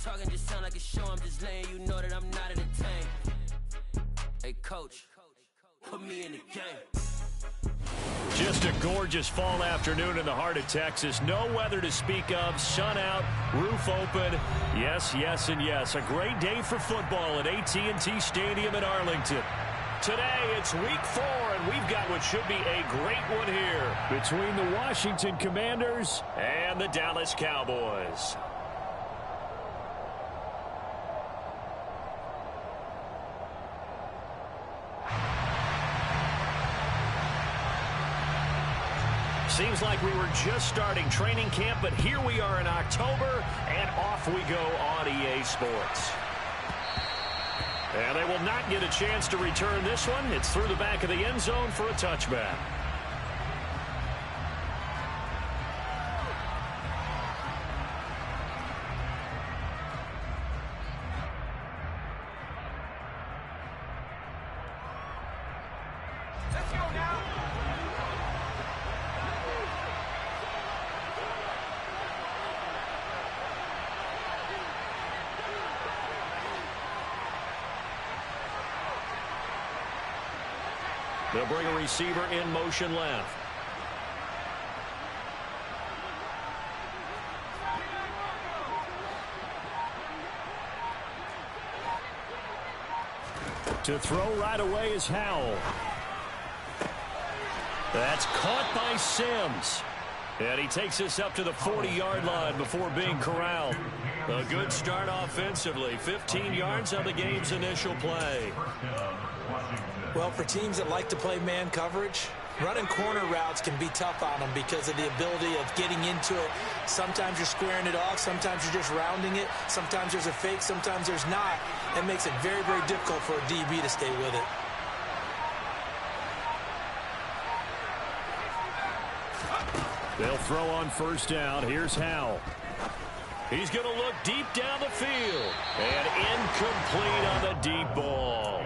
talking just sound like a show. I'm just letting you know that I'm not entertained. Hey, coach, put me in the game. Just a gorgeous fall afternoon in the heart of Texas. No weather to speak of. Sun out, roof open. Yes, yes, and yes. A great day for football at AT&T Stadium in Arlington. Today, it's week 4, and we've got what should be a great one here between the Washington Commanders and the Dallas Cowboys. Seems like we were just starting training camp, but here we are in October, and off we go on EA Sports. And they will not get a chance to return this one. It's through the back of the end zone for a touchback. Let's go now. They'll bring a receiver in motion left. To throw right away is Howell. That's caught by Sims. And he takes us up to the 40-yard line before being corralled. A good start offensively. 15 yards on the game's initial play. Well, for teams that like to play man coverage, running corner routes can be tough on them because of the ability of getting into it. Sometimes you're squaring it off. Sometimes you're just rounding it. Sometimes there's a fake. Sometimes there's not. It makes it very, very difficult for a DB to stay with it. They'll throw on first down. Here's Howell. He's going to look deep down the field. And incomplete on the deep ball.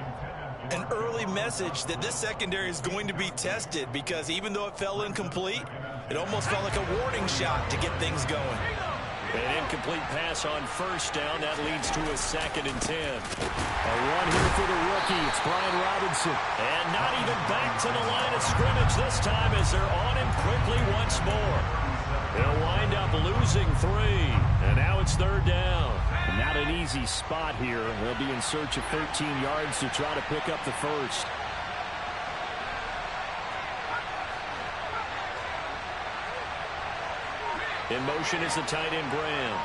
An early message that this secondary is going to be tested because even though it fell incomplete, it almost felt like a warning shot to get things going. An incomplete pass on first down. That leads to a 2nd and 10. A run here for the rookie. It's Brian Robinson. And not even back to the line of scrimmage this time as they're on him quickly once more. They'll wind up losing 3. And now it's 3rd down. Not an easy spot here. They'll be in search of 13 yards to try to pick up the first. In motion is the tight end, Graham.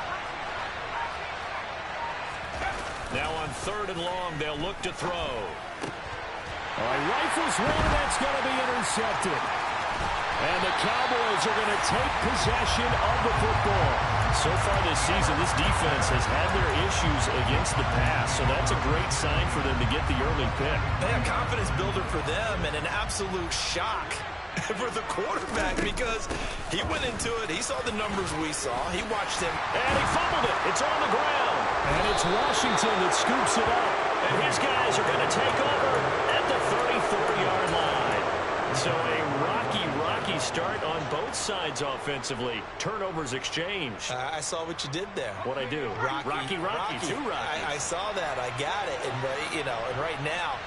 Now on 3rd and long, they'll look to throw. All right, rifles one, that's going to be intercepted. And the Cowboys are going to take possession of the football. So far this season, this defense has had their issues against the pass, so that's a great sign for them to get the early pick. A confidence builder for them and an absolute shock for the quarterback because he went into it. He saw the numbers we saw. He watched him. And he fumbled it. It's on the ground. And it's Washington that scoops it up. And his guys are going to take over at the 34-yard line. So a rocky start on both sides offensively. Turnovers exchanged. I saw what you did there. What'd I do? Rocky. Too rocky. I saw that. I got it. And, and right now,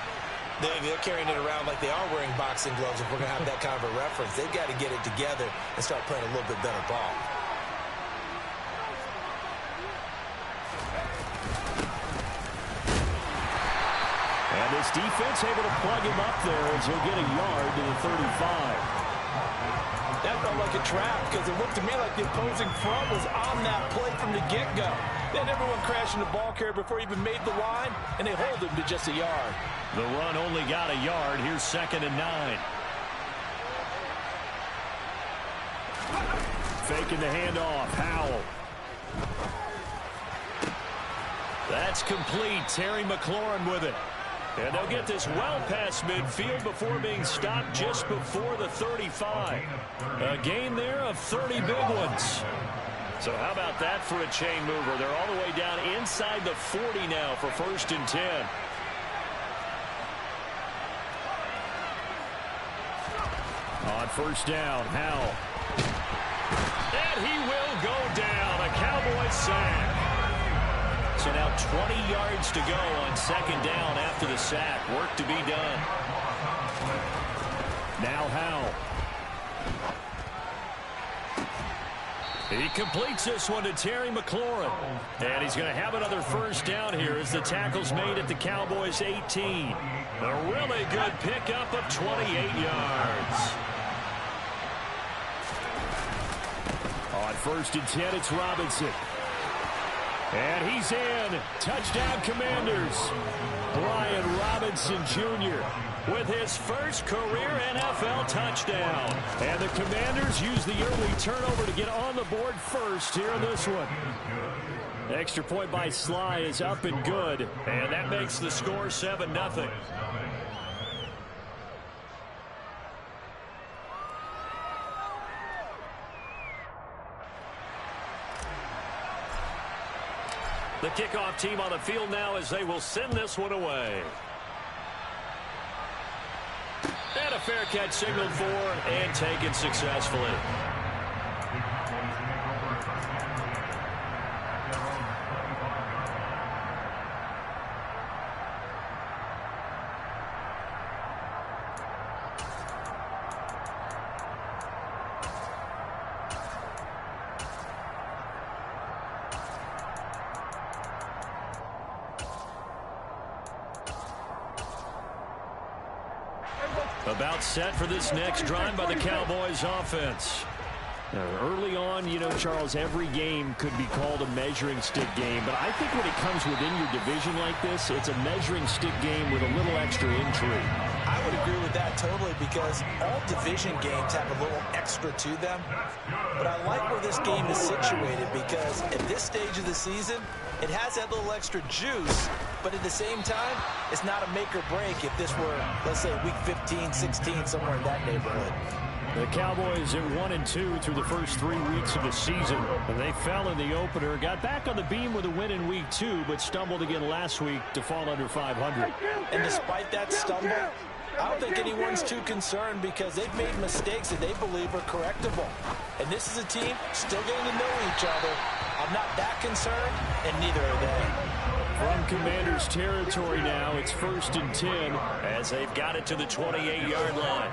they're carrying it around like they are wearing boxing gloves. If we're going to have that kind of a reference, they've got to get it together and start playing a little bit better ball. And this defense able to plug him up there as he'll get a yard to the 35. That felt like a trap because it looked to me like the opposing front was on that play from the get-go. Then everyone crashing the ball carrier before he even made the line, and they hold him to just a yard. The run only got a yard. Here's 2nd and 9. Faking the handoff. Howell. That's complete. Terry McLaurin with it. And they'll get this well past midfield before being stopped just before the 35. A gain there of 30 big ones. So how about that for a chain mover? They're all the way down inside the 40 now for 1st and 10. On first down, Howell. And he will go down. A Cowboys sack. So now 20 yards to go on second down after the sack. Work to be done. Now Howell. He completes this one to Terry McLaurin. And he's going to have another first down here as the tackle's made at the Cowboys' 18. A really good pickup of 28 yards. On 1st and 10, it's Robinson. And he's in. Touchdown, Commanders. Brian Robinson Jr. with his first career NFL touchdown. And the Commanders use the early turnover to get on the board first here in this one. Extra point by Sly is up and good. And that makes the score 7-0. The kickoff team on the field now as they will send this one away. And a fair catch signaled for and taken successfully. About set for this next drive by the Cowboys offense. Now, early on, you know, Charles, every game could be called a measuring stick game. But I think when it comes within your division like this, it's a measuring stick game with a little extra intrigue. I would agree with that totally because all division games have a little extra to them. But I like where this game is situated because at this stage of the season, it has that little extra juice. But at the same time, it's not a make or break if this were, let's say, week 15, 16, somewhere in that neighborhood. The Cowboys at 1-2 through the first 3 weeks of the season. And they fell in the opener, got back on the beam with a win in week 2, but stumbled again last week to fall under 500. And despite that stumble, I don't think anyone's too concerned because they've made mistakes that they believe are correctable. And this is a team still getting to know each other. I'm not that concerned, and neither are they. From Commanders territory now, it's 1st and 10 as they've got it to the 28-yard line.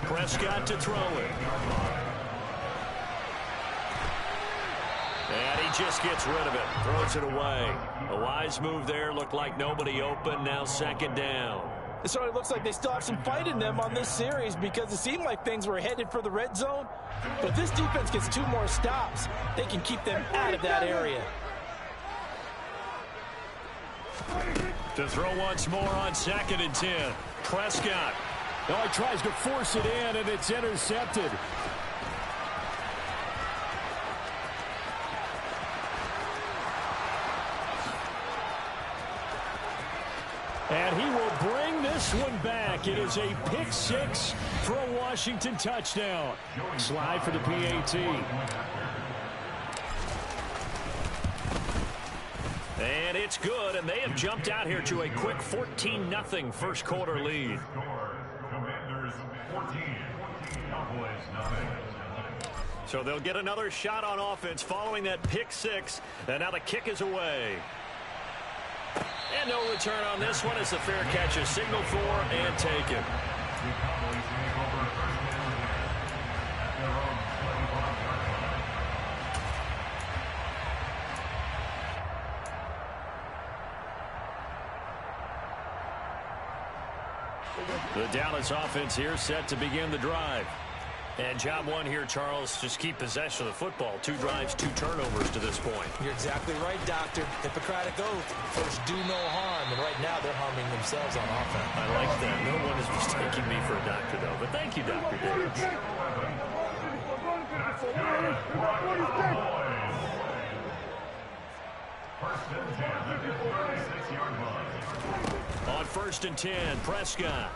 Prescott to throw it. And he just gets rid of it. Throws it away. A wise move there. Looked like nobody open. Now 2nd down. It certainly looks like they still have some fight in them on this series because it seemed like things were headed for the red zone. But if this defense gets 2 more stops, they can keep them out of that area. To throw once more on 2nd and 10. Prescott. Oh, he tries to force it in, and it's intercepted. And he will bring this one back. It is a pick 6 for a Washington touchdown. Slide for the PAT. And it's good, and they have jumped out here to a quick 14-0 first quarter lead. So they'll get another shot on offense following that pick 6, and now the kick is away. And no return on this one as the fair catch is signaled for and taken. The Dallas offense here set to begin the drive. And job one here, Charles, just keep possession of the football. 2 drives, 2 turnovers to this point. You're exactly right, Doctor. Hippocratic oath. First, do no harm. And right now, they're harming themselves on offense. I like that. No one is mistaking me for a doctor, though. But thank you, Dr. Davis. On 1st and 10, Prescott.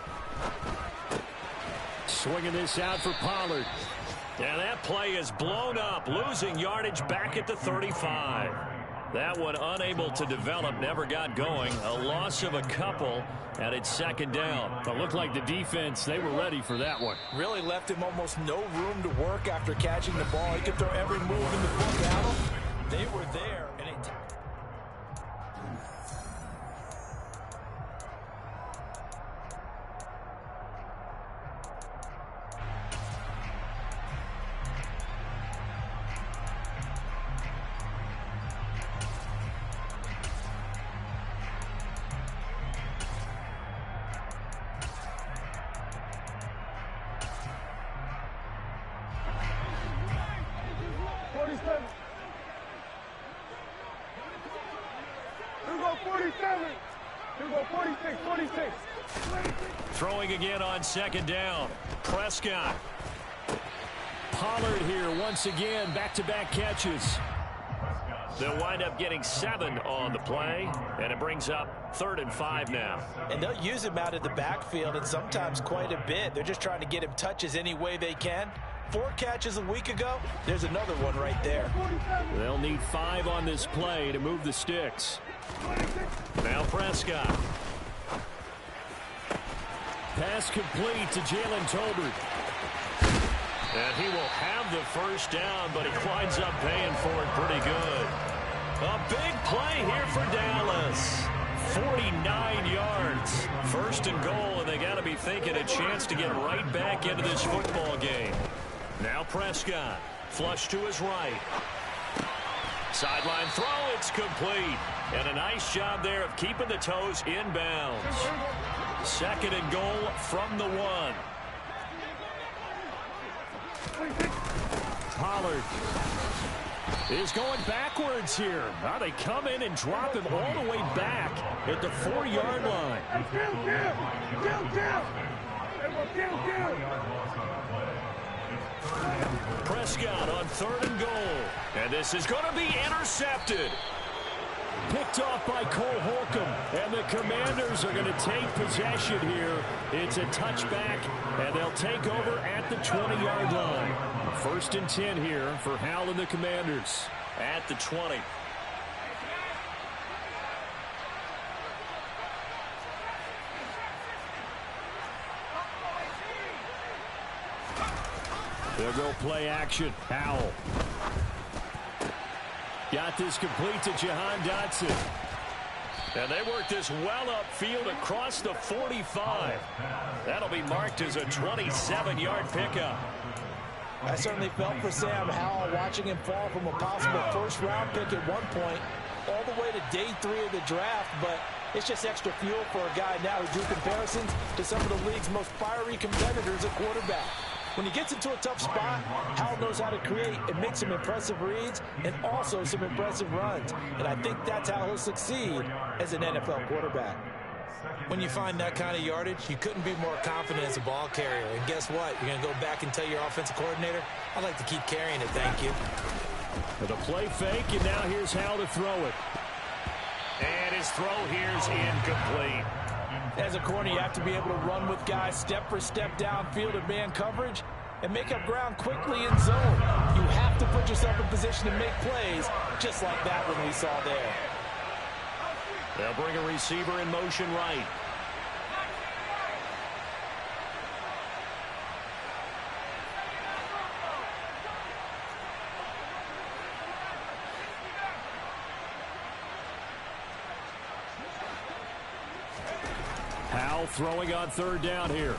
Swinging this out for Pollard. And that play is blown up, losing yardage back at the 35. That one unable to develop, never got going. A loss of a couple, and it's second down. It looked like the defense, they were ready for that one. Really left him almost no room to work after catching the ball. He could throw every move in the book at him. They were there, and it... Throwing again on second down. Prescott. Pollard here once again, back-to-back catches. They'll wind up getting 7 on the play, and it brings up 3rd and 5 now. And they'll use him out of the backfield, and sometimes quite a bit. They're just trying to get him touches any way they can. 4 catches a week ago. There's another one right there. They'll need 5 on this play to move the sticks. Now Prescott. Pass complete to Jalen Tolbert. And he will have the first down, but he winds up paying for it pretty good. A big play here for Dallas. 49 yards. 1st and goal, and they got to be thinking a chance to get right back into this football game. Now Prescott. Flush to his right. Sideline throw, it's complete. And a nice job there of keeping the toes inbounds. 2nd and goal from the 1. Pollard is going backwards here. Now they come in and drop him all the way back at the 4-yard line. Prescott on 3rd and goal. And this is going to be intercepted. Picked off by Cole Holcomb, and the Commanders are going to take possession here. It's a touchback, and they'll take over at the 20-yard line. 1st and 10 here for Hal and the Commanders. At the 20. They'll go play action. Howell. Got this complete to Jahan Dotson. And they work this well upfield across the 45. That'll be marked as a 27-yard pickup. I certainly felt for Sam Howell watching him fall from a possible 1st-round pick at one point all the way to day 3 of the draft, but it's just extra fuel for a guy now who drew comparisons to some of the league's most fiery competitors at quarterback. When he gets into a tough spot, Howell knows how to create and make some impressive reads and also some impressive runs. And I think that's how he'll succeed as an NFL quarterback. When you find that kind of yardage, you couldn't be more confident as a ball carrier. And guess what? You're going to go back and tell your offensive coordinator, I'd like to keep carrying it, thank you. With a play fake, and now here's Howell to throw it. And his throw here's incomplete. As a corner, you have to be able to run with guys step for step downfield in man coverage and make up ground quickly in zone. You have to put yourself in position to make plays, just like that one we saw there. They'll bring a receiver in motion right. Howell throwing on 3rd down here.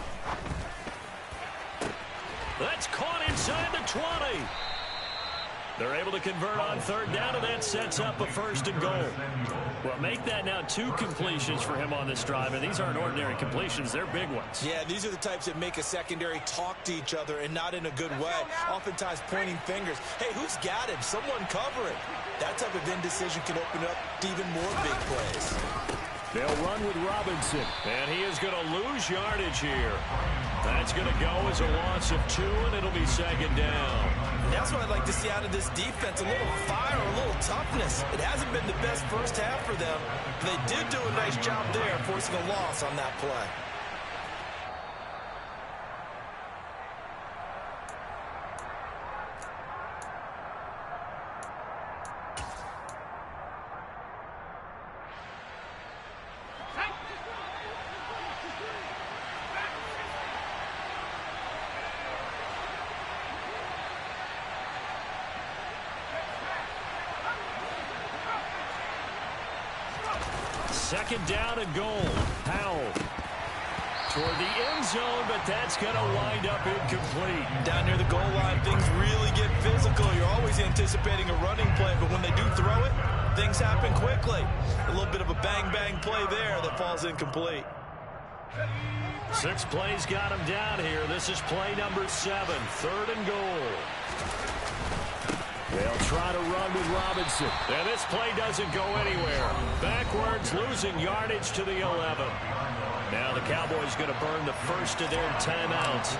That's caught inside the 20. They're able to convert on 3rd down, and that sets up a 1st and goal. Well, make that now 2 completions for him on this drive, and these aren't ordinary completions. They're big ones. Yeah, these are the types that make a secondary talk to each other and not in a good way, oftentimes pointing fingers. Hey, who's got him? Someone cover it. That type of indecision can open up to even more big plays. They'll run with Robinson. And he is going to lose yardage here. That's going to go as a loss of 2, and it'll be 2nd down. That's what I'd like to see out of this defense, a little fire, a little toughness. It hasn't been the best first half for them. They did do a nice job there, forcing a loss on that play. Second down and goal. Powell toward the end zone, but that's going to wind up incomplete. Down near the goal line, things really get physical. You're always anticipating a running play, but when they do throw it, things happen quickly. A little bit of a bang-bang play there that falls incomplete. 6 plays got him down here. This is play number 7, 3rd and goal. They'll try to run with Robinson. And this play doesn't go anywhere. Backwards, losing yardage to the 11. Now the Cowboys going to burn the first of their timeouts.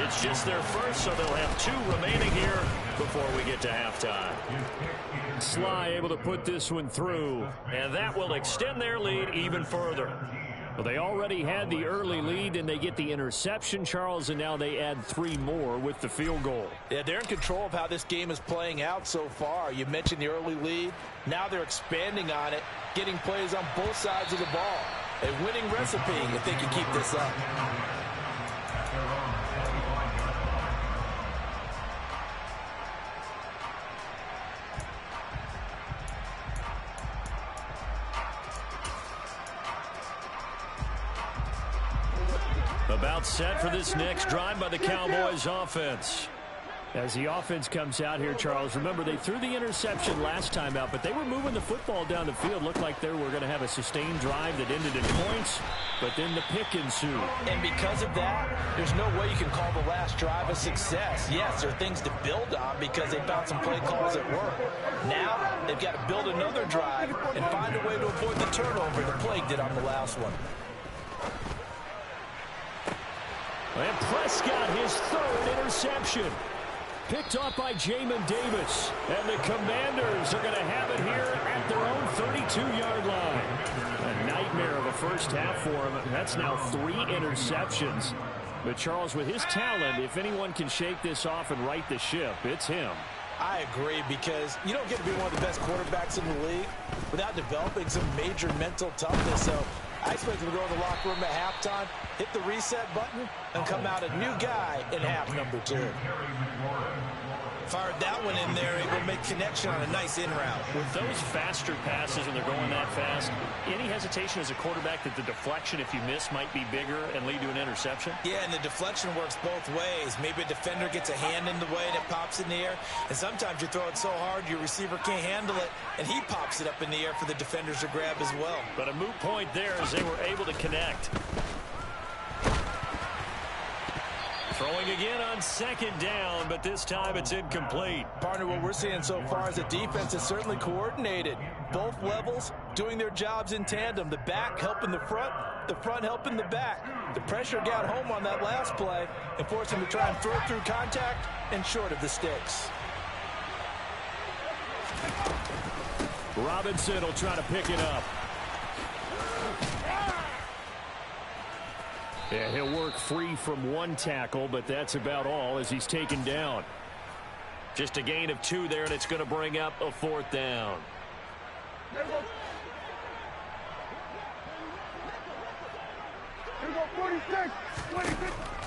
It's just their first, so they'll have 2 remaining here before we get to halftime. Sly able to put this one through, and that will extend their lead even further. Well, they already had the early lead, and they get the interception, Charles, and now they add 3 more with the field goal. Yeah, they're in control of how this game is playing out so far. You mentioned the early lead. Now they're expanding on it, getting plays on both sides of the ball. A winning recipe if they can keep this up. About set for this next drive by the Cowboys offense. As the offense comes out here, Charles, remember they threw the interception last time out, but they were moving the football down the field. Looked like they were going to have a sustained drive that ended in points, but then the pick ensued. And because of that, there's no way you can call the last drive a success. Yes, there are things to build on because they found some play calls at work. Now they've got to build another drive and find a way to avoid the turnover the Plague did on the last one. And Prescott, his 3rd interception. Picked off by Jamin Davis. And the Commanders are going to have it here at their own 32-yard line. A nightmare of a first half for him. That's now 3 interceptions. But Charles, with his talent, if anyone can shake this off and right the ship, it's him. I agree, because you don't get to be one of the best quarterbacks in the league without developing some major mental toughness. So I expect him to go to the locker room at halftime, hit the reset button, and come out a new guy in half number 2. Fired that one in there, able to make connection on a nice in route. With those faster passes and they're going that fast, any hesitation as a quarterback that the deflection, if you miss, might be bigger and lead to an interception? Yeah, and the deflection works both ways. Maybe a defender gets a hand in the way and it pops in the air, and sometimes you throw it so hard your receiver can't handle it, and he pops it up in the air for the defenders to grab as well. But a moot point there as they were able to connect. Throwing again on 2nd down, but this time it's incomplete. Partner, what we're seeing so far is the defense is certainly coordinated. Both levels doing their jobs in tandem. The back helping the front helping the back. The pressure got home on that last play and forced him to try and throw through contact and short of the sticks. Robinson will try to pick it up. Yeah, he'll work free from 1 tackle, but that's about all as he's taken down. Just a gain of 2 there, and it's going to bring up a 4th down.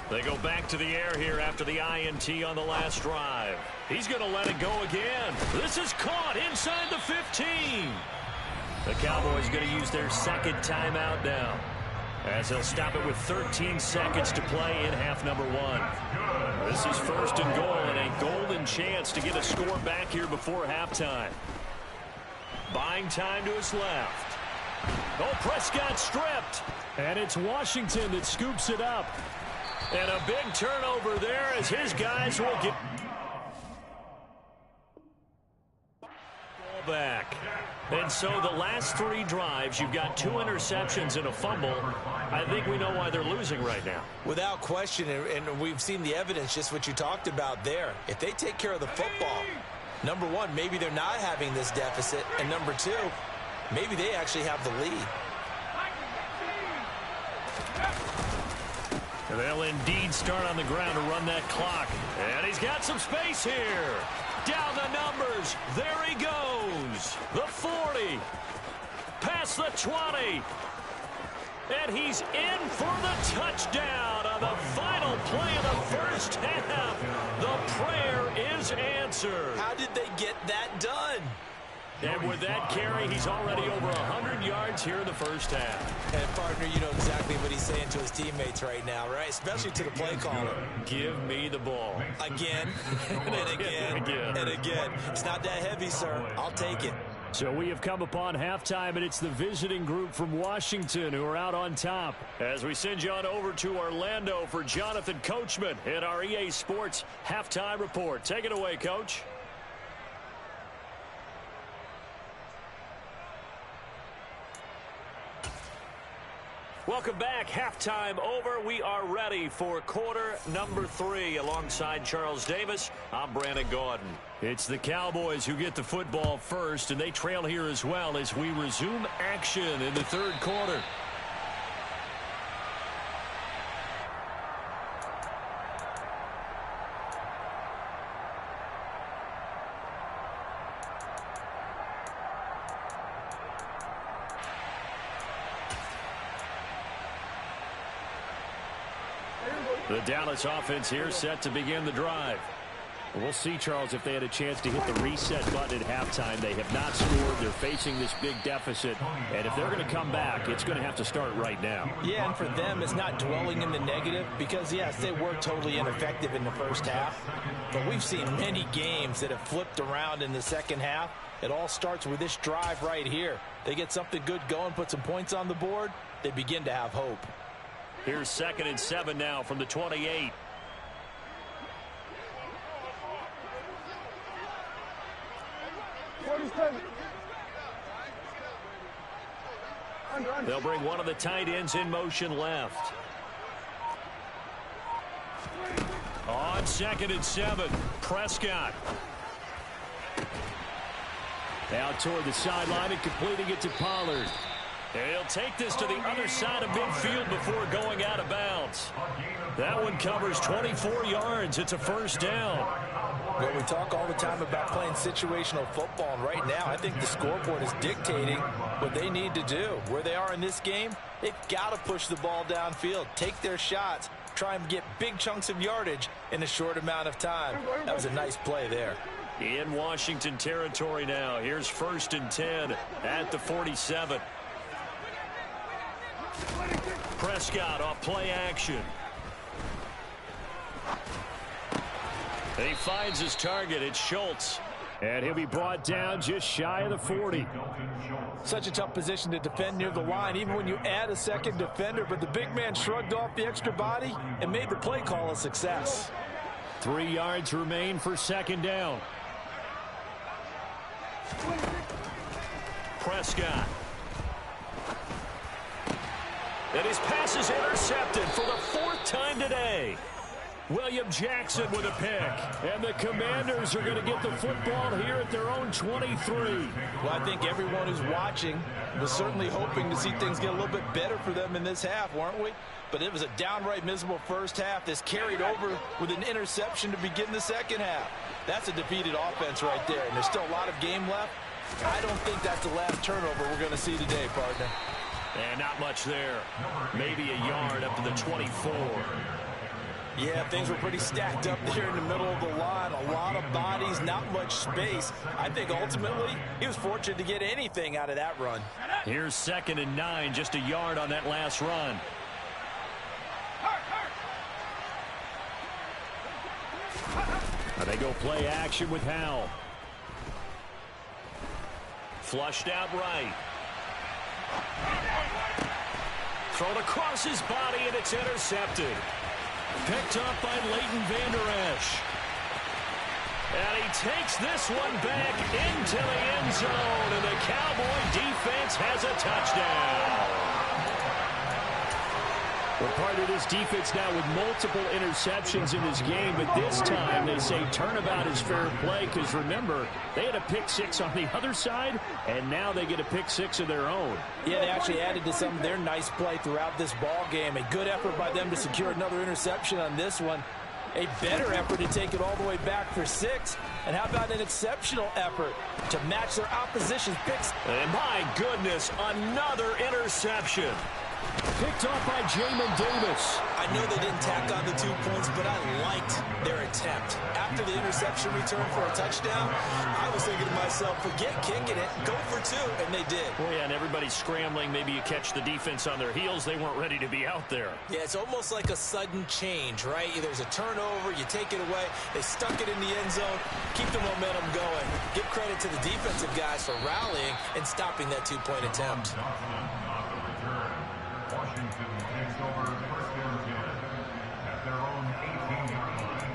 They go back to the air here after the INT on the last drive. He's going to let it go again. This is caught inside the 15. The Cowboys going to use their 2nd timeout now, as they'll stop it with 13 seconds to play in half number 1. This is 1st and goal, and a golden chance to get a score back here before halftime. Buying time to his left. Oh, Prescott stripped. And it's Washington that scoops it up. And a big turnover there as his guys will get ball back. And so the last 3 drives, you've got 2 interceptions and a fumble. I think we know why they're losing right now. Without question, and we've seen the evidence, just what you talked about there. If they take care of the football, number 1, maybe they're not having this deficit. And number 2, maybe they actually have the lead. And they'll indeed start on the ground to run that clock. And he's got some space here. Down the numbers. There he goes. The 40. Past the 20. And he's in for the touchdown on the final play of the first half. The prayer is answered. How did they get that done? And with that carry, he's already over 100 yards here in the first half. And, partner, you know exactly what he's saying to his teammates right now, right? Especially to the play caller. Give me the ball. Again, and again, and again. It's not that heavy, sir. I'll take it. So we have come upon halftime, and it's the visiting group from Washington who are out on top. As we send you on over to Orlando for Jonathan Coachman in our EA Sports Halftime Report. Take it away, Coach. Welcome back. Halftime over. We are ready for quarter number 3. Alongside Charles Davis, I'm Brandon Gaudin. It's the Cowboys who get the football first, and they trail here as well as we resume action in the third quarter. The Dallas offense here set to begin the drive. We'll see, Charles, if they had a chance to hit the reset button at halftime. They have not scored. They're facing this big deficit. And if they're going to come back, it's going to have to start right now. Yeah, and for them, it's not dwelling in the negative because, yes, they were totally ineffective in the first half. But we've seen many games that have flipped around in the second half. It all starts with this drive right here. They get something good going, put some points on the board, they begin to have hope. Here's 2nd and 7 now from the 28. They'll bring one of the tight ends in motion left. On 2nd and 7, Prescott. Out toward the sideline and completing it to Pollard. He'll take this to the other side of midfield before going out of bounds. That one covers 24 yards. It's a first down. Well, we talk all the time about playing situational football, and right now I think the scoreboard is dictating what they need to do. Where they are in this game, they've got to push the ball downfield, take their shots, try and get big chunks of yardage in a short amount of time. That was a nice play there. In Washington territory now. Here's 1st and 10 at the 47. Prescott off play action. He finds his target. It's Schultz. And he'll be brought down just shy of the 40. Such a tough position to defend near the line, even when you add a second defender. But the big man shrugged off the extra body and made the play call a success. 3 yards remain for 2nd down. Prescott. And his pass is intercepted for the 4th time today. William Jackson with a pick. And the Commanders are going to get the football here at their own 23. Well, I think everyone who's watching was certainly hoping to see things get a little bit better for them in this half, weren't we? But it was a downright miserable first half. This carried over with an interception to begin the second half. That's a defeated offense right there, and there's still a lot of game left. I don't think that's the last turnover we're going to see today, partner. And not much there. Maybe a yard up to the 24. Yeah, things were pretty stacked up there in the middle of the line. A lot of bodies, not much space. I think ultimately he was fortunate to get anything out of that run. Here's 2nd and 9, just a yard on that last run. They go play action with Howell. Flushed out right. Thrown across his body, and it's intercepted. Picked up by Leighton Vander Esch. And he takes this one back into the end zone, and the Cowboy defense has a touchdown. Well, part of this defense now with multiple interceptions in this game, but this time they say turnabout is fair play because, remember, they had a pick 6 on the other side, and now they get a pick 6 of their own. Yeah, they actually added to some of their nice play throughout this ball game. A good effort by them to secure another interception on this one. A better effort to take it all the way back for 6. And how about an exceptional effort to match their opposition's picks? And my goodness, another interception. Picked off by Jamin Davis. I know they didn't tack on the 2 points, but I liked their attempt. After the interception return for a touchdown, I was thinking to myself, forget kicking it, go for 2, and they did. Well, yeah, and everybody's scrambling. Maybe you catch the defense on their heels. They weren't ready to be out there. Yeah, it's almost like a sudden change, right? There's a turnover, you take it away, they stuck it in the end zone, keep the momentum going. Give credit to the defensive guys for rallying and stopping that 2-point attempt. Washington takes over first and 10 at their own 18-yard line.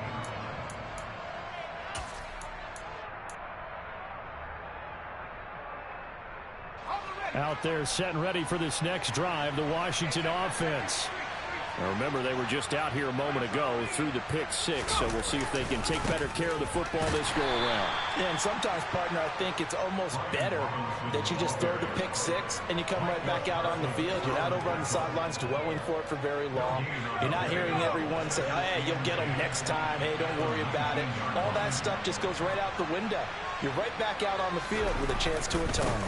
Out there set and ready for this next drive, the Washington offense. Now remember, they were just out here a moment ago through the pick 6, so we'll see if they can take better care of the football this go-around. Yeah, and sometimes, partner, I think it's almost better that you just throw the pick 6 and you come right back out on the field. You're not over on the sidelines dwelling for it for very long. You're not hearing everyone say, oh, hey, you'll get them next time. Hey, don't worry about it. All that stuff just goes right out the window. You're right back out on the field with a chance to atone.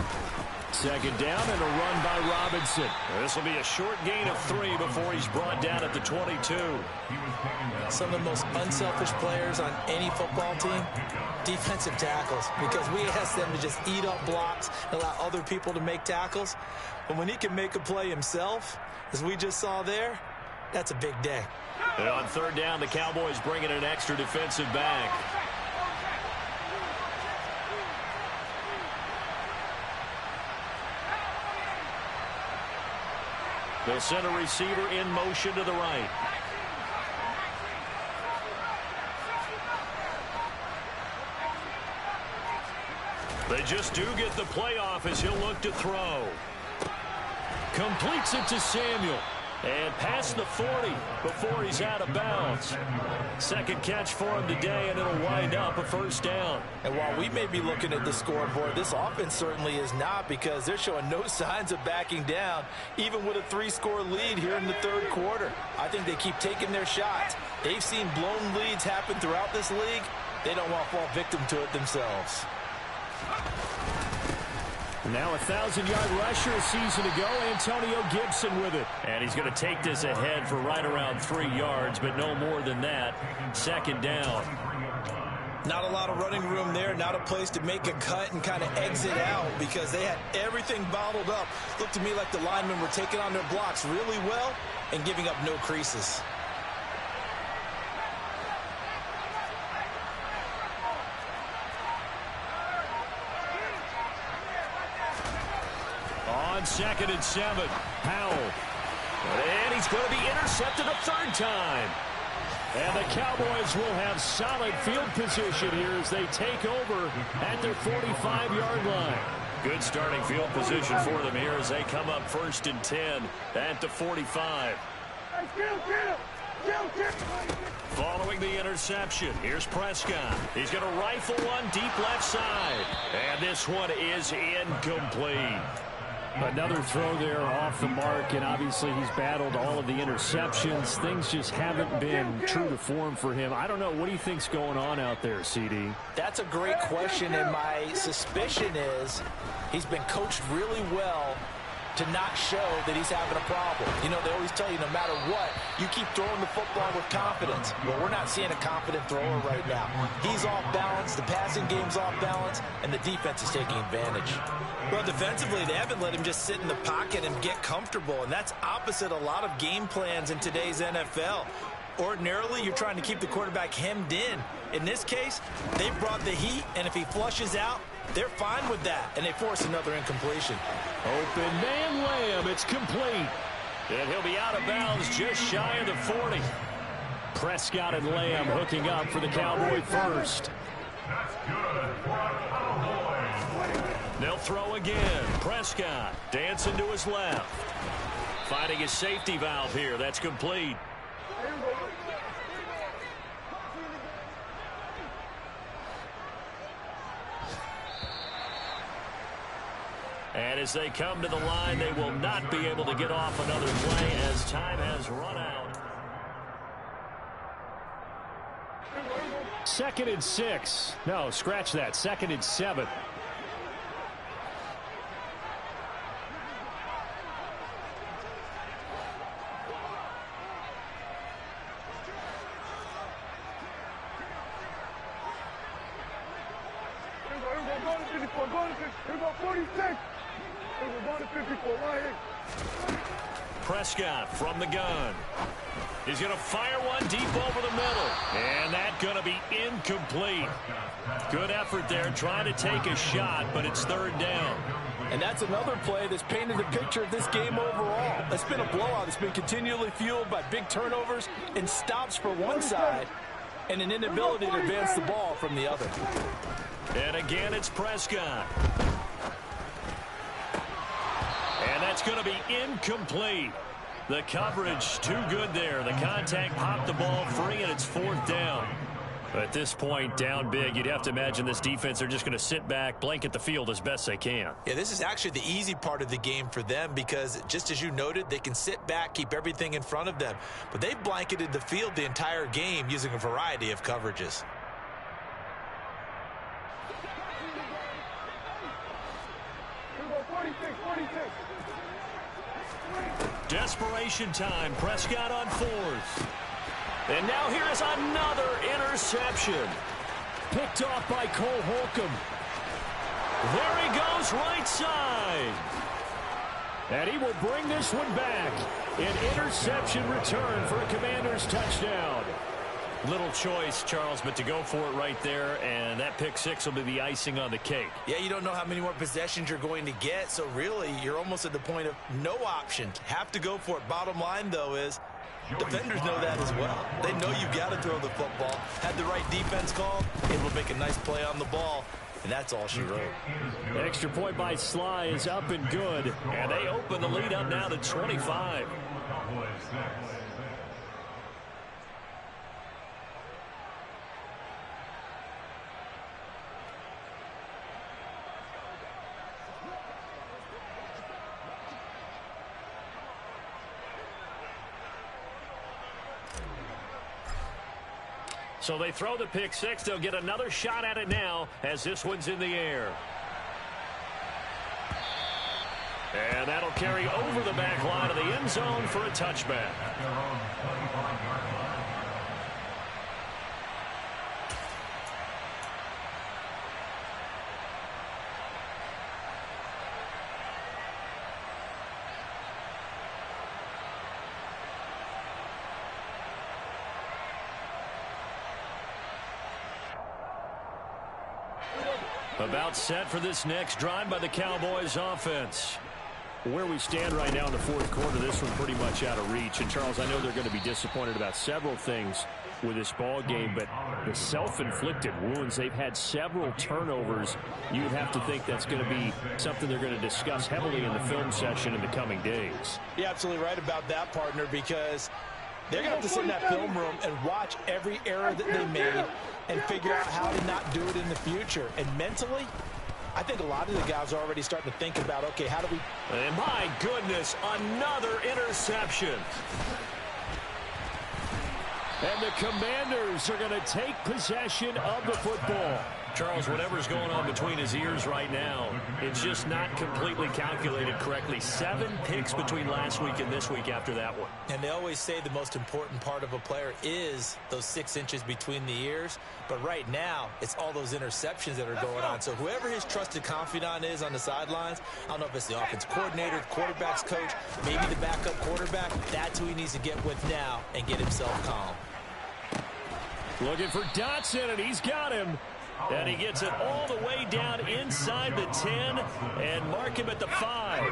Second down and a run by Robinson. This will be a short gain of 3 before he's brought down at the 22. Some of the most unselfish players on any football team, defensive tackles, because we ask them to just eat up blocks and allow other people to make tackles. But when he can make a play himself, as we just saw there, that's a big day. And on third down, the Cowboys bring in an extra defensive back. They'll send a receiver in motion to the right. They just do get the playoff as he'll look to throw. Completes it to Samuel. And past the 40 before he's out of bounds. Second catch for him today, and it'll wind up a first down. And while we may be looking at the scoreboard, this offense certainly is not, because they're showing no signs of backing down, even with a 3-score lead here in the third quarter. I think they keep taking their shots. They've seen blown leads happen throughout this league. They don't want to fall victim to it themselves. Now a 1,000-yard rusher a season ago, Antonio Gibson with it. And he's going to take this ahead for right around 3 yards, but no more than that. Second down. Not a lot of running room there, not a place to make a cut and kind of exit out, because they had everything bottled up. Looked to me like the linemen were taking on their blocks really well and giving up no creases. On 2nd and 7, Powell. And he's going to be intercepted a third time. And the Cowboys will have solid field position here as they take over at their 45-yard line. Good starting field position for them here as they come up 1st and 10 at the 45. Following the interception, here's Prescott. He's going to rifle one deep left side. And this one is incomplete. Another throw there off the mark, and obviously he's battled all of the interceptions. Things just haven't been true to form for him. I don't know. What do you think's going on out there, CD? That's a great question, and my suspicion is he's been coached really well to not show that he's having a problem. You know, they always tell you no matter what, you keep throwing the football with confidence. Well, we're not seeing a confident thrower right now. He's off balance, the passing game's off balance, and the defense is taking advantage. Well, defensively, they haven't let him just sit in the pocket and get comfortable, and that's opposite a lot of game plans in today's NFL. Ordinarily, you're trying to keep the quarterback hemmed in. In this case, they brought the heat, and if he flushes out, they're fine with that, and they force another incompletion. Open man Lamb, it's complete. And he'll be out of bounds just shy of the 40. Prescott and Lamb hooking up for the Cowboy first. They'll throw again. Prescott dancing to his left. Finding his safety valve here. That's complete. And as they come to the line, they will not be able to get off another play as time has run out. 2nd and 6. No, scratch that. 2nd and 7. 54, go to 50. Here we go, 46. Here we go to 54, right here. Prescott from the gun. He's going to fire one deep over the middle. And that's going to be incomplete. Good effort there trying to take a shot, but it's third down. And that's another play that's painted the picture of this game overall. It's been a blowout. It's been continually fueled by big turnovers and stops for one side and an inability to advance the ball from the other. And again, it's Prescott. And that's going to be incomplete. The coverage too good there. The contact popped the ball free, and it's fourth down. At this point, down big, you'd have to imagine this defense are just going to sit back, blanket the field as best they can. Yeah, this is actually the easy part of the game for them because, just as you noted, they can sit back, keep everything in front of them. But they've blanketed the field the entire game using a variety of coverages. Desperation time. Prescott on fourth. And now here is another interception. Picked off by Cole Holcomb. There he goes, right side. And he will bring this one back. An interception return for a Commanders touchdown. Little choice, Charles, but to go for it right there, and that pick six will be the icing on the cake. Yeah, you don't know how many more possessions you're going to get, so really you're almost at the point of no option. Have to go for it. Bottom line, though, is defenders know that as well. They know you've got to throw the football. Had the right defense call, able to make a nice play on the ball, and that's all she wrote. Extra point by Sly is up and good. And they open the lead up now to 25. So they throw the pick six. They'll get another shot at it now as this one's in the air. And that'll carry over the back line of the end zone for a touchback. About set for this next drive by the Cowboys offense. Where we stand right now in the fourth quarter, this one pretty much out of reach. And, Charles, I know they're going to be disappointed about several things with this ball game, but the self-inflicted wounds, they've had several turnovers. You'd have to think that's going to be something they're going to discuss heavily in the film session in the coming days. You're absolutely right about that, partner, because they're going to have to sit in that film room and watch every error that they made and figure out how to not do it in the future. And mentally, I think a lot of the guys are already starting to think about, okay, how do we... And my goodness, another interception. And the Commanders are going to take possession of the football. Charles, whatever's going on between his ears right now, it's just not completely calculated correctly. 7 picks between last week and this week after that one. And they always say the most important part of a player is those 6 inches between the ears. But right now, it's all those interceptions that are going on. So whoever his trusted confidant is on the sidelines, I don't know if it's the offense coordinator, the quarterback's coach, maybe the backup quarterback, that's who he needs to get with now and get himself calm. Looking for Dotson, and he's got him. And he gets it all the way down inside the 10 and mark him at the 5.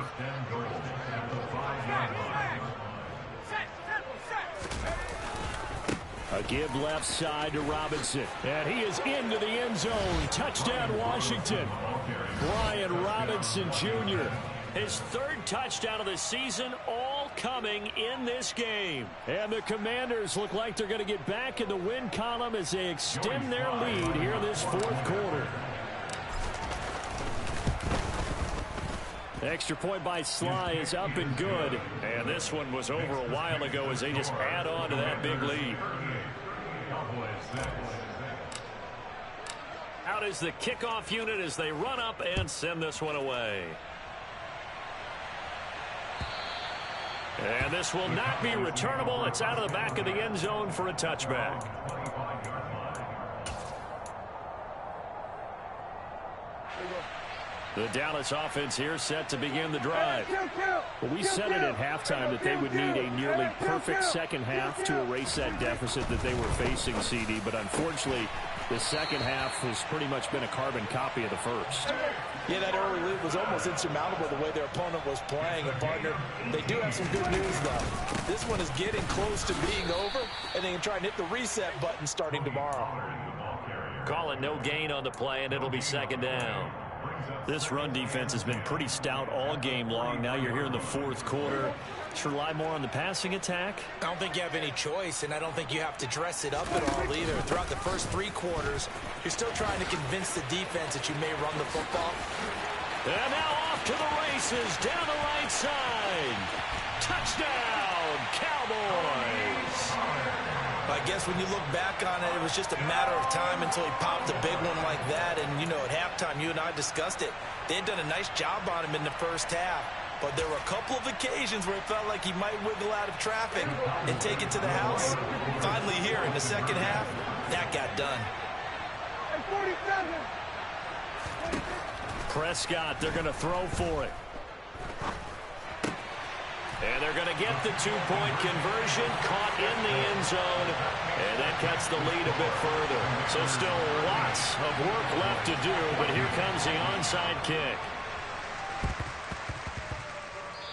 A give left side to Robinson. And he is into the end zone. Touchdown, Washington. Brian Robinson Jr. His 3rd touchdown of the season, all coming in this game. And the Commanders look like they're going to get back in the win column as they extend their lead here in this fourth quarter. Extra point by Sly is up and good. And this one was over a while ago as they just add on to that big lead. Out is the kickoff unit as they run up and send this one away. And this will not be returnable. It's out of the back of the end zone for a touchback. There you go. The Dallas offense here set to begin the drive. Well, we said it at halftime that they would need a nearly perfect second half to erase that deficit that they were facing, CD. But unfortunately, the second half has pretty much been a carbon copy of the first. Yeah, that early lead was almost insurmountable the way their opponent was playing. And, partner, they do have some good news, though. This one is getting close to being over, and they can try and hit the reset button starting tomorrow. Call it no gain on the play, and it'll be second down. This run defense has been pretty stout all game long. Now you're here in the fourth quarter. Should rely more on the passing attack? I don't think you have any choice, and I don't think you have to dress it up at all either. Throughout the first 3 quarters, you're still trying to convince the defense that you may run the football. And now off to the races down the right side. Touchdown, Cowboys! I guess when you look back on it, it was just a matter of time until he popped a big one like that. And, you know, at halftime, you and I discussed it. They had done a nice job on him in the first half. But there were a couple of occasions where it felt like he might wiggle out of traffic and take it to the house. Finally here in the second half, that got done. Prescott, they're going to throw for it. And they're going to get the 2-point conversion, caught in the end zone, and that cuts the lead a bit further. So still lots of work left to do, but here comes the onside kick.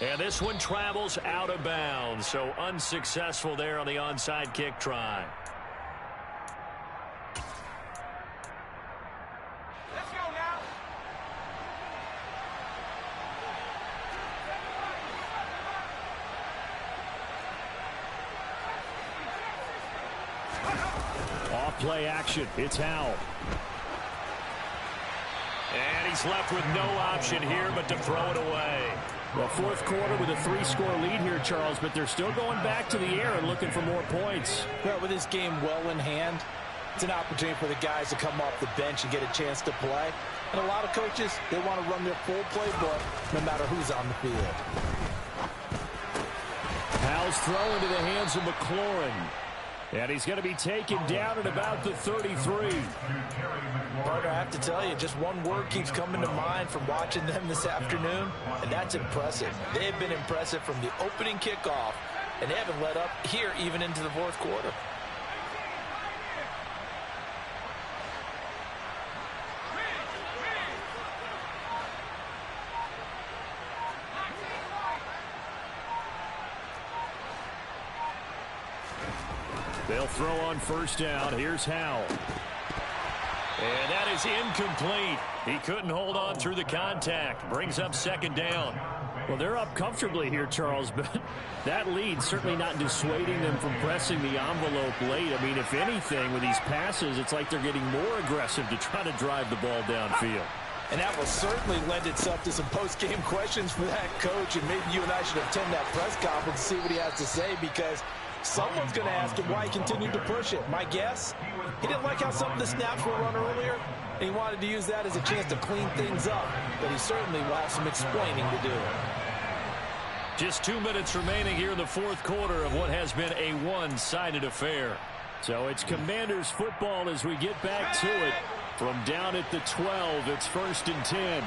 And this one travels out of bounds, so unsuccessful there on the onside kick try. Play action. It's Howell. And he's left with no option here but to throw it away. Well, fourth quarter with a 3-score lead here, Charles, but they're still going back to the air and looking for more points. Well, with this game well in hand, it's an opportunity for the guys to come off the bench and get a chance to play. And a lot of coaches, they want to run their full playbook no matter who's on the field. Howell's throw into the hands of McLaurin. And he's going to be taken down at about the 33. Partner, I have to tell you, just one word keeps coming to mind from watching them this afternoon, and that's impressive. They have been impressive from the opening kickoff, and they haven't let up here even into the fourth quarter. They'll throw on first down. Here's Howell. And that is incomplete. He couldn't hold on through the contact. Brings up second down. Well, they're up comfortably here, Charles, but that lead certainly not dissuading them from pressing the envelope late. I mean, if anything, with these passes, it's like they're getting more aggressive to try to drive the ball downfield. And that will certainly lend itself to some post-game questions for that coach, and maybe you and I should attend that press conference to see what he has to say, because someone's going to ask him why he continued to push it. My guess, he didn't like how some of the snaps were run earlier, and he wanted to use that as a chance to clean things up. But he certainly will have some explaining to do. Just 2 minutes remaining here in the fourth quarter of what has been a one-sided affair. So it's Commanders football as we get back to it. From down at the 12, it's 1st and 10.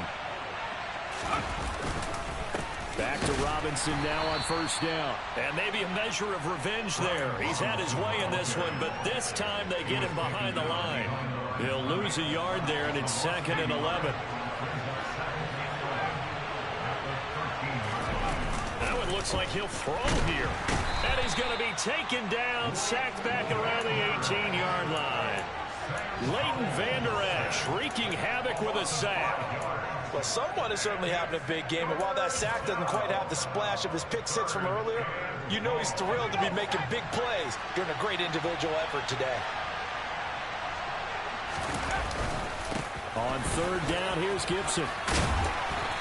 Back to Robinson now on first down. And maybe a measure of revenge there. He's had his way in this one, but this time they get him behind the line. He'll lose a yard there, and it's 2nd and 11. Now it looks like he'll throw here. And he's going to be taken down, sacked back around the 18-yard line. Leighton Vander Esch wreaking havoc with a sack. Well, someone is certainly having a big game, and while that sack doesn't quite have the splash of his pick six from earlier, you know he's thrilled to be making big plays during a great individual effort today. On third down, here's Gibson.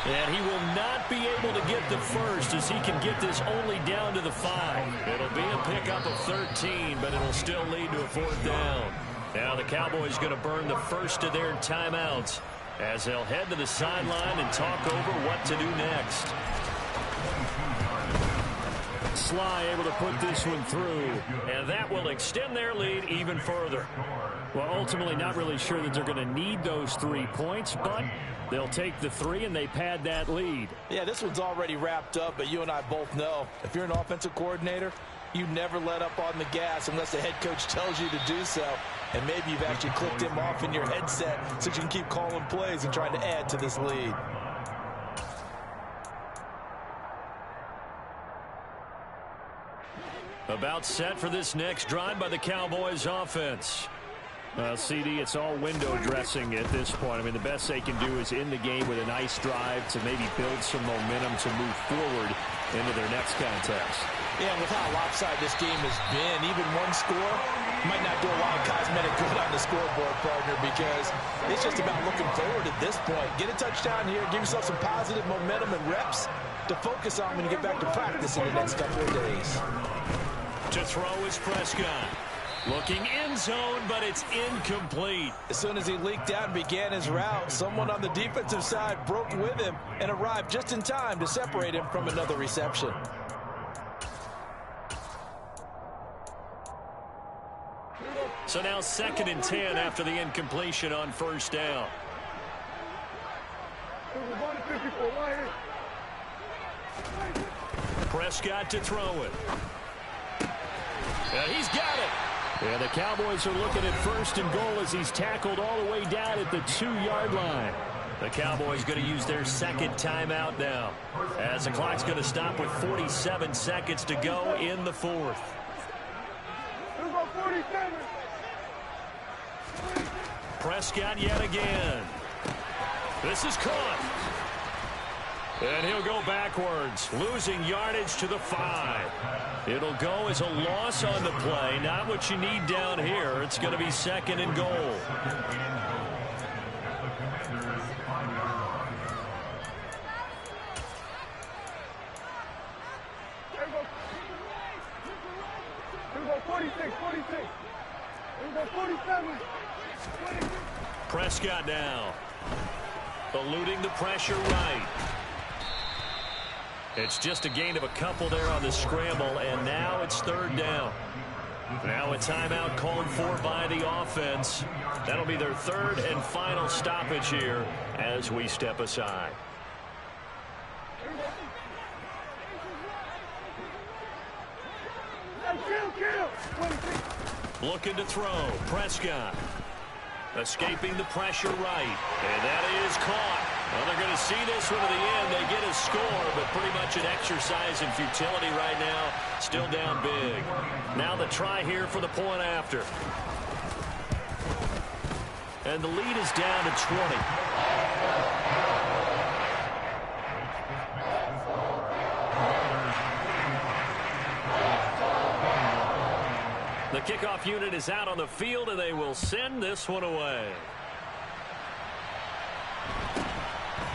And he will not be able to get the first as he can get this only down to the 5. It'll be a pickup of 13, but it'll still lead to a 4th down. Now the Cowboys going to burn the first of their timeouts as they'll head to the sideline and talk over what to do next. Sly able to put this one through. And that will extend their lead even further. Well, ultimately not really sure that they're going to need those 3 points, but they'll take the 3 and they pad that lead. Yeah, this one's already wrapped up, but you and I both know if you're an offensive coordinator, you never let up on the gas unless the head coach tells you to do so. And maybe you've actually clicked him off in your headset so you can keep calling plays and trying to add to this lead. About set for this next drive by the Cowboys offense. CD, it's all window dressing at this point. I mean, the best they can do is in the game with a nice drive to maybe build some momentum to move forward into their next contest. Yeah, and with how lopsided this game has been, even one score might not do a lot of cosmetic good on the scoreboard, partner, because it's just about looking forward at this point. Get a touchdown here, give yourself some positive momentum and reps to focus on when you get back to practice in the next couple of days. To throw is Prescott. Looking end zone, but it's incomplete. As soon as he leaked out and began his route, someone on the defensive side broke with him and arrived just in time to separate him from another reception. So now 2nd and 10 after the incompletion on first down. Prescott to throw it. And he's got it. Yeah, the Cowboys are looking at 1st and goal as he's tackled all the way down at the 2-yard line. The Cowboys going to use their 2nd timeout now, as the clock's going to stop with 47 seconds to go in the 4th. Prescott yet again. This is caught. And he'll go backwards, losing yardage to the 5. It'll go as a loss on the play. Not what you need down here. It's going to be 2nd and goal. Prescott now, eluding the pressure right. It's just a gain of a couple there on the scramble, and now it's 3rd down. Now a timeout called for by the offense. That'll be their 3rd and final stoppage here as we step aside. Looking to throw. Prescott. Escaping the pressure right. And that is caught. Well, they're going to see this one to the end. They get a score, but pretty much an exercise in futility right now. Still down big. Now the try here for the point after. And the lead is down to 20. The kickoff unit is out on the field, and they will send this one away.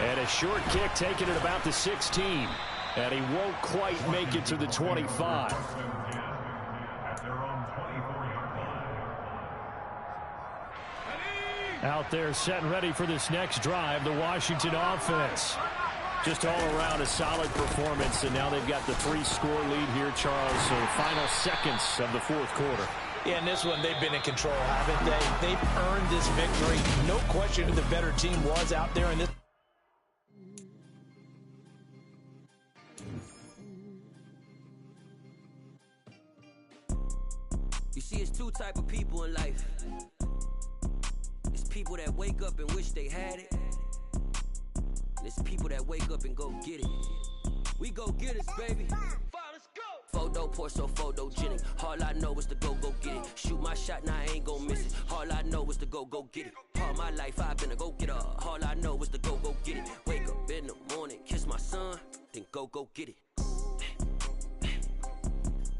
And a short kick taken at about the 16. And he won't quite make it to the 25. Out there set and ready for this next drive, the Washington offense. Just all around a solid performance, and now they've got the 3-score lead here, Charles. So final seconds of the 4th quarter. Yeah, in this one, they've been in control, haven't they? They've earned this victory. No question who the better team was out there in this. You see, it's 2 type of people in life. It's people that wake up and wish they had it. And it's people that wake up and go get it. We go get it, baby. Let's go. Photo pour so photogenic. All I know is to go get it. Shoot my shot, now I ain't gon' miss it. All I know is to go get it. All my life I've been a go-getter. All I know is to go get it. Wake up in the morning, kiss my son, then go get it.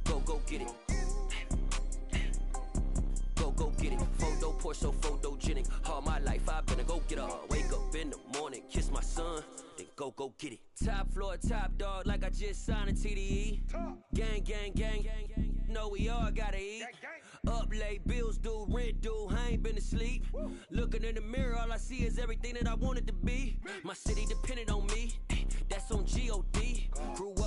Go get it. Go get it. Photo pour so photogenic. All my life I've been a go-getter. Wake up in the morning, kiss my son, then go get it. Top floor, top dog, like I just signed a TDE. Gang, gang, gang, gang. Know we all gotta eat. Up late, bills due, rent due, I ain't been asleep. Looking in the mirror, all I see is everything that I wanted to be. My city depended on me, that's on G.O.D. Grew up